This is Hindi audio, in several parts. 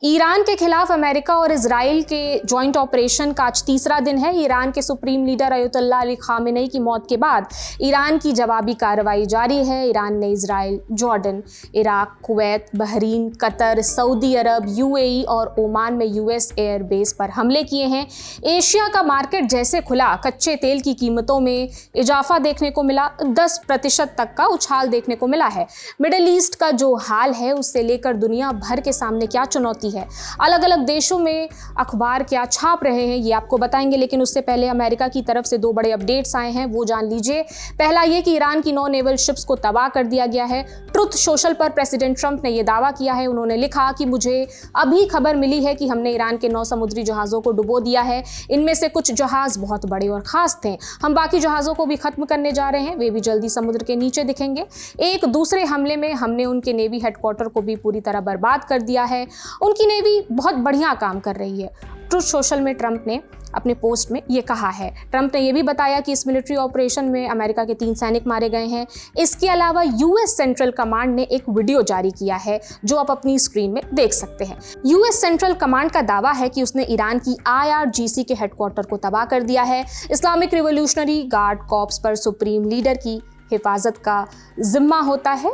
ईरान के खिलाफ अमेरिका और इजराइल के जॉइंट ऑपरेशन का आज तीसरा दिन है। ईरान के सुप्रीम लीडर अयतुल्ला अली खामेनेई की मौत के बाद ईरान की जवाबी कार्रवाई जारी है। ईरान ने Israel, Jordan, Iraq, Kuwait, Bahrain, Qatar, Saudi Arab, UAE और ओमान में यूएस एयर बेस पर हमले किए हैं। एशिया का मार्केट जैसे खुला, कच्चे तेल की कीमतों में इजाफा देखने को मिला, 10% तक का उछाल देखने को मिला है। मिडिल ईस्ट का जो हाल है उससे लेकर दुनिया भर के सामने क्या चुनौती है, अलग अलग देशों में अखबार क्या छाप रहे हैं, ये आपको बताएंगे। लेकिन उससे पहले अमेरिका की तरफ से 2 बड़े अपडेट्स आए हैं, वो जान लीजिए। पहला ये कि ईरान की 9 नेवल शिप्स को तबाह कर दिया गया है। ट्रुथ सोशल पर प्रेसिडेंट ट्रंप ने यह दावा किया है। उन्होंने लिखा कि मुझे अभी खबर मिली है कि हमने ईरान के 9 समुद्री जहाज़ों को डुबो दिया है। इनमें से कुछ जहाज़ बहुत बड़े और खास थे। हम बाकी जहाज़ों को भी खत्म करने जा रहे हैं, वे भी जल्दी समुद्र के नीचे दिखेंगे। एक दूसरे हमले में हमने उनके नेवी हेडक्वार्टर को भी पूरी तरह बर्बाद कर दिया है। उनकी नेवी बहुत बढ़िया काम कर रही है। ट्रुथ सोशल में ट्रंप ने अपने पोस्ट में ये कहा है। ट्रंप ने यह भी बताया कि इस मिलिट्री ऑपरेशन में अमेरिका के 3 सैनिक मारे गए हैं। इसके अलावा यूएस सेंट्रल कमांड ने एक वीडियो जारी किया है जो आप अपनी स्क्रीन में देख सकते हैं। यूएस सेंट्रल कमांड का दावा है कि उसने ईरान की IRGC के हेडक्वार्टर को तबाह कर दिया है। इस्लामिक रिवोल्यूशनरी गार्ड कॉर्प्स पर सुप्रीम लीडर की हिफाजत का जिम्मा होता है,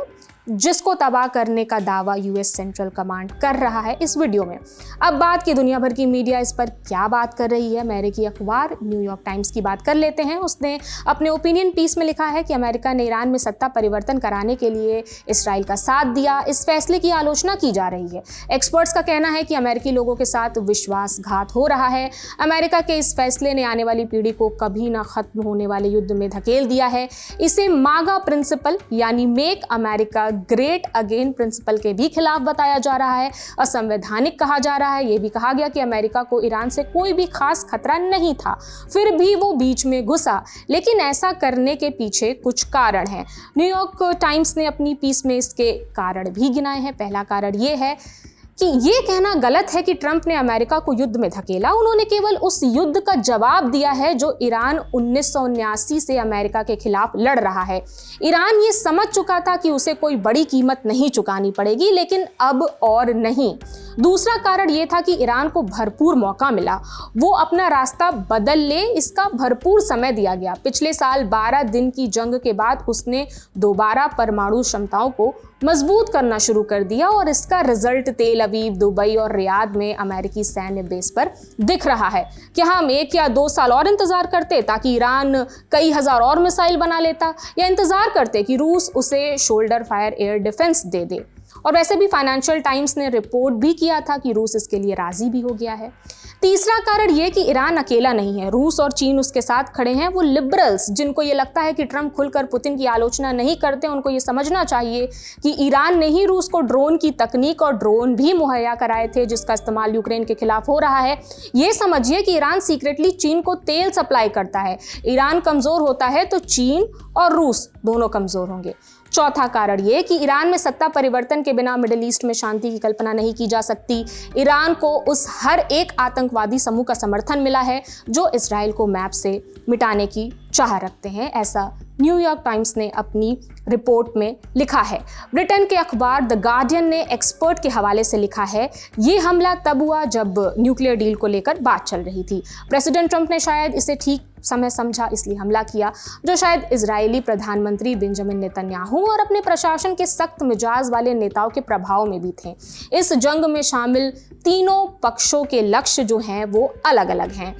जिसको तबाह करने का दावा यूएस सेंट्रल कमांड कर रहा है इस वीडियो में। अब बात की दुनिया भर की मीडिया इस पर क्या बात कर रही है। अमेरिकी अखबार न्यूयॉर्क टाइम्स की बात कर लेते हैं। उसने अपने ओपिनियन पीस में लिखा है कि अमेरिका ने ईरान में सत्ता परिवर्तन कराने के लिए इसराइल का साथ दिया। इस फैसले की आलोचना की जा रही है। एक्सपर्ट्स का कहना है कि अमेरिकी लोगों के साथ विश्वासघात हो रहा है। अमेरिका के इस फैसले ने आने वाली पीढ़ी को कभी ना खत्म होने वाले युद्ध में धकेल दिया है। इसे मागा प्रिंसिपल यानी make America great again principle के भी खिलाफ बताया जा रहा है। असंवैधानिक कहा जा रहा है। यह भी कहा गया कि अमेरिका को ईरान से कोई भी खास खतरा नहीं था, फिर भी वो बीच में घुसा। लेकिन ऐसा करने के पीछे कुछ कारण हैं। न्यूयॉर्क टाइम्स ने अपनी पीस में इसके कारण भी गिनाए हैं। पहला कारण ये है कि ये कहना गलत है कि ट्रंप ने अमेरिका को युद्ध में धकेला। उन्होंने केवल उस युद्ध का जवाब दिया है जो ईरान 1979 से अमेरिका के खिलाफ लड़ रहा है। ईरान ये समझ चुका था कि उसे कोई बड़ी कीमत नहीं चुकानी पड़ेगी, लेकिन अब और नहीं। दूसरा कारण ये था कि ईरान को भरपूर मौका मिला, वो अपना रास्ता बदल ले, इसका भरपूर समय दिया गया। पिछले साल 12 दिन की जंग के बाद उसने दोबारा परमाणु क्षमताओं को मजबूत करना शुरू कर दिया और इसका रिजल्ट तेल अवीव, दुबई और रियाद में अमेरिकी सैन्य बेस पर दिख रहा है। क्या हम 1 या 2 साल और इंतजार करते ताकि ईरान कई हजार और मिसाइल बना लेता, या इंतजार करते कि रूस उसे शोल्डर फायर एयर डिफेंस दे दे? और वैसे भी फाइनेंशियल टाइम्स ने रिपोर्ट भी किया था कि रूस इसके लिए राजी भी हो गया है। तीसरा कारण यह कि ईरान अकेला नहीं है, रूस और चीन उसके साथ खड़े हैं। वो लिबरल्स जिनको ये लगता है कि ट्रंप खुलकर पुतिन की आलोचना नहीं करते, उनको ये समझना चाहिए कि ईरान ने ही रूस को ड्रोन की तकनीक और ड्रोन भी मुहैया कराए थे जिसका इस्तेमाल यूक्रेन के खिलाफ हो रहा है। ये समझिए कि ईरान सीक्रेटली चीन को तेल सप्लाई करता है। ईरान कमजोर होता है तो चीन और रूस दोनों कमजोर होंगे। चौथा कारण ये कि ईरान में सत्ता परिवर्तन के बिना मिडिल ईस्ट में शांति की कल्पना नहीं की जा सकती। ईरान को उस हर एक आतंकवादी समूह का समर्थन मिला है जो इजराइल को मैप से मिटाने की चाह रखते हैं, ऐसा न्यूयॉर्क टाइम्स ने अपनी रिपोर्ट में लिखा है। ब्रिटेन के अखबार द गार्डियन ने एक्सपर्ट के हवाले से लिखा है, ये हमला तब हुआ जब न्यूक्लियर डील को लेकर बात चल रही थी। प्रेसिडेंट ट्रंप ने शायद इसे ठीक समय समझा, इसलिए हमला किया, जो शायद इजरायली प्रधानमंत्री बेंजामिन नेतन्याहू और अपने प्रशासन के सख्त मिजाज वाले नेताओं के प्रभाव में भी थे। इस जंग में शामिल तीनों पक्षों के लक्ष्य जो हैं वो अलग अलग हैं।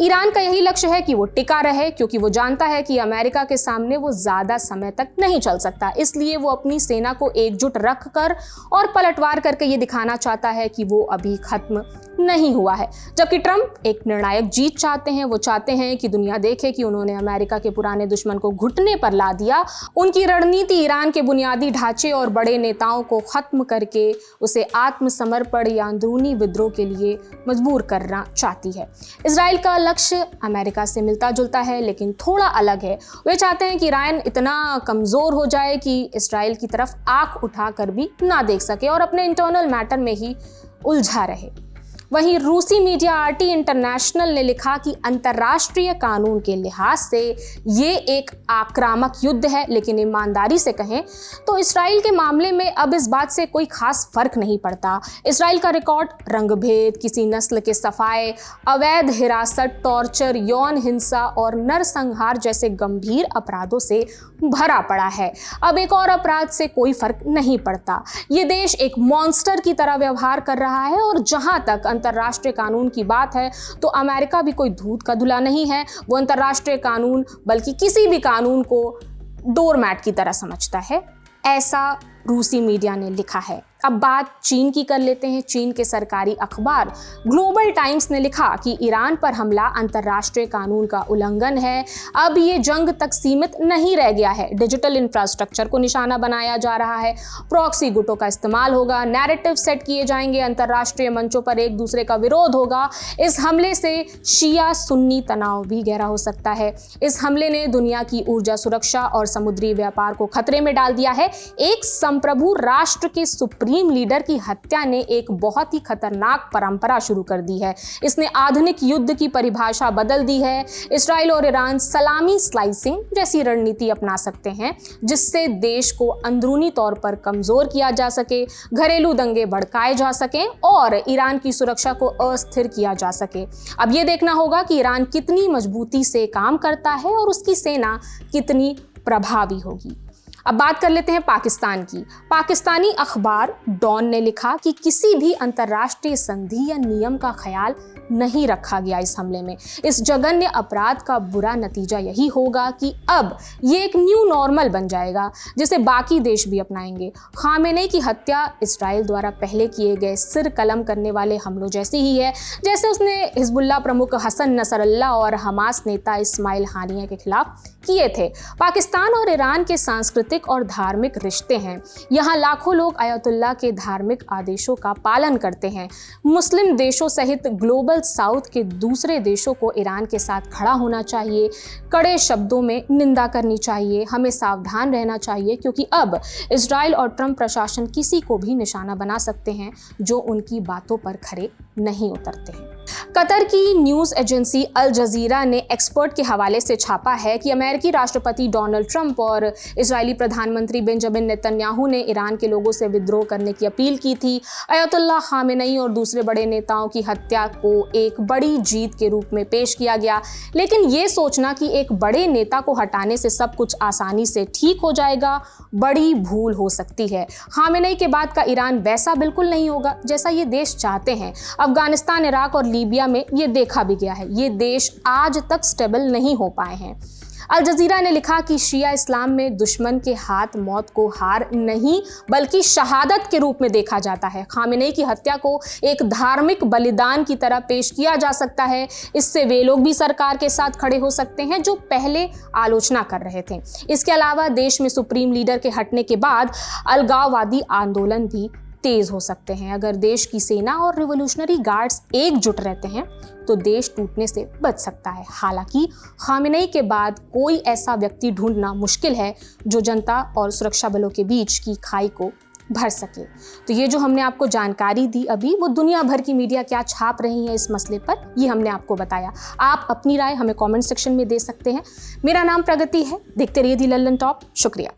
ईरान का यही लक्ष्य है कि वो टिका रहे, क्योंकि वो जानता है कि अमेरिका के सामने वो ज़्यादा समय तक नहीं चल सकता। इसलिए वो अपनी सेना को एकजुट रख कर और पलटवार करके ये दिखाना चाहता है कि वो अभी खत्म नहीं हुआ है। जबकि ट्रंप एक निर्णायक जीत चाहते हैं। वो चाहते हैं कि दुनिया देखे कि उन्होंने अमेरिका के पुराने दुश्मन को घुटने पर ला दिया। उनकी रणनीति ईरान के बुनियादी ढांचे और बड़े नेताओं को खत्म करके उसे आत्मसमर्पण या अंदरूनी विद्रोह के लिए मजबूर करना चाहती है। इजराइल का लक्ष्य अमेरिका से मिलता जुलता है, लेकिन थोड़ा अलग है। वे चाहते हैं कि ईरान इतना कमज़ोर हो जाए कि इजराइल की तरफ आंख उठाकर भी ना देख सके और अपने इंटरनल मैटर में ही उलझा रहे। वहीं रूसी मीडिया आरटी इंटरनेशनल ने लिखा कि अंतर्राष्ट्रीय कानून के लिहाज से ये एक आक्रामक युद्ध है, लेकिन ईमानदारी से कहें तो इसराइल के मामले में अब इस बात से कोई खास फर्क नहीं पड़ता। इसराइल का रिकॉर्ड रंगभेद, किसी नस्ल के सफाए, अवैध हिरासत, टॉर्चर, यौन हिंसा और नरसंहार जैसे गंभीर अपराधों से भरा पड़ा है। अब एक और अपराध से कोई फर्क नहीं पड़ता। ये देश एक मॉन्स्टर की तरह व्यवहार कर रहा है और जहां तक अंतर्राष्ट्रीय कानून की बात है तो अमेरिका भी कोई दूध का धुला नहीं है। वो अंतर्राष्ट्रीय कानून बल्कि किसी भी कानून को डोरमैट की तरह समझता है, ऐसा रूसी मीडिया ने लिखा है। अब बात चीन की कर लेते हैं। चीन के सरकारी अखबार ग्लोबल टाइम्स ने लिखा कि ईरान पर हमला अंतर्राष्ट्रीय कानून का उल्लंघन है। अब ये जंग तक सीमित नहीं रह गया है। डिजिटल इंफ्रास्ट्रक्चर को निशाना बनाया जा रहा है, प्रॉक्सी गुटों का इस्तेमाल होगा, नैरेटिव सेट किए जाएंगे, अंतर्राष्ट्रीय मंचों पर एक दूसरे का विरोध होगा। इस हमले से शिया सुन्नी तनाव भी गहरा हो सकता है। इस हमले ने दुनिया की ऊर्जा सुरक्षा और समुद्री व्यापार को खतरे में डाल दिया है। एक संप्रभु राष्ट्र के सुप्रीम लीडर की हत्या ने एक बहुत ही खतरनाक परंपरा शुरू कर दी है। इसने आधुनिक युद्ध की परिभाषा बदल दी है। इसराइल और ईरान सलामी स्लाइसिंग जैसी रणनीति अपना सकते हैं, जिससे देश को अंदरूनी तौर पर कमजोर किया जा सके, घरेलू दंगे भड़काए जा सकें और ईरान की सुरक्षा को अस्थिर किया जा सके। अब यह देखना होगा कि ईरान कितनी मजबूती से काम करता है और उसकी सेना कितनी प्रभावी होगी। अब बात कर लेते हैं पाकिस्तान की। पाकिस्तानी अखबार डॉन ने लिखा कि किसी भी अंतर्राष्ट्रीय संधि या नियम का ख्याल नहीं रखा गया इस हमले में। इस जघन्य अपराध का बुरा नतीजा यही होगा कि अब ये एक न्यू नॉर्मल बन जाएगा, जिसे बाकी देश भी अपनाएंगे। खामेनेई की हत्या इसराइल द्वारा पहले किए गए सिर कलम करने वाले हमलों जैसी ही है, जैसे उसने हिजबुल्लाह प्रमुख हसन नसरल्लाह और हमास नेता इस्माइल हानिया के खिलाफ किए थे। पाकिस्तान और ईरान के सांस्कृतिक और धार्मिक रिश्ते हैं। यहाँ लाखों लोग अयतुल्लाह के धार्मिक आदेशों का पालन करते हैं। मुस्लिम देशों सहित ग्लोबल साउथ के दूसरे देशों को ईरान के साथ खड़ा होना चाहिए, कड़े शब्दों में निंदा करनी चाहिए। हमें सावधान रहना चाहिए, क्योंकि अब इजराइल और ट्रंप प्रशासन किसी को भी निशाना बना सकते हैं जो उनकी बातों पर खरे नहीं उतरते हैं। कतर की न्यूज़ एजेंसी अल जजीरा ने एक्सपर्ट के हवाले से छापा है कि अमेरिकी राष्ट्रपति डोनाल्ड ट्रंप और इजरायली प्रधानमंत्री बेंजामिन नेतन्याहू ने ईरान के लोगों से विद्रोह करने की अपील की थी। अयतुल्लाह खामेनेई और दूसरे बड़े नेताओं की हत्या को एक बड़ी जीत के रूप में पेश किया गया, लेकिन ये सोचना कि एक बड़े नेता को हटाने से सब कुछ आसानी से ठीक हो जाएगा, बड़ी भूल हो सकती है। खामेनेई के बाद का ईरान वैसा बिल्कुल नहीं होगा जैसा ये देश चाहते हैं। अफगानिस्तान, इराक और लीबिया में ये देखा भी गया है। ये देश आज तक स्टेबल नहीं हो पाए हैं। अल जजीरा ने लिखा कि शिया इस्लाम में दुश्मन के हाथ मौत को हार नहीं बल्कि शहादत के रूप में देखा जाता है। खामेनेई की हत्या को एक धार्मिक बलिदान की तरह पेश किया जा सकता है। इससे वे लोग भी सरकार के साथ खड़े हो सकते हैं जो पहले आलोचना कर रहे थे। इसके अलावा देश में सुप्रीम लीडर के हटने के बाद अलगाववादी आंदोलन भी तेज हो सकते हैं। अगर देश की सेना और रिवोल्यूशनरी गार्ड्स एकजुट रहते हैं तो देश टूटने से बच सकता है। हालांकि खामेनेई के बाद कोई ऐसा व्यक्ति ढूंढना मुश्किल है जो जनता और सुरक्षा बलों के बीच की खाई को भर सके। तो ये जो हमने आपको जानकारी दी अभी, वो दुनिया भर की मीडिया क्या छाप रही है इस मसले पर, ये हमने आपको बताया। आप अपनी राय हमें कमेंट सेक्शन में दे सकते हैं। मेरा नाम प्रगति है। देखते रहिए दी लल्लन टॉप। शुक्रिया।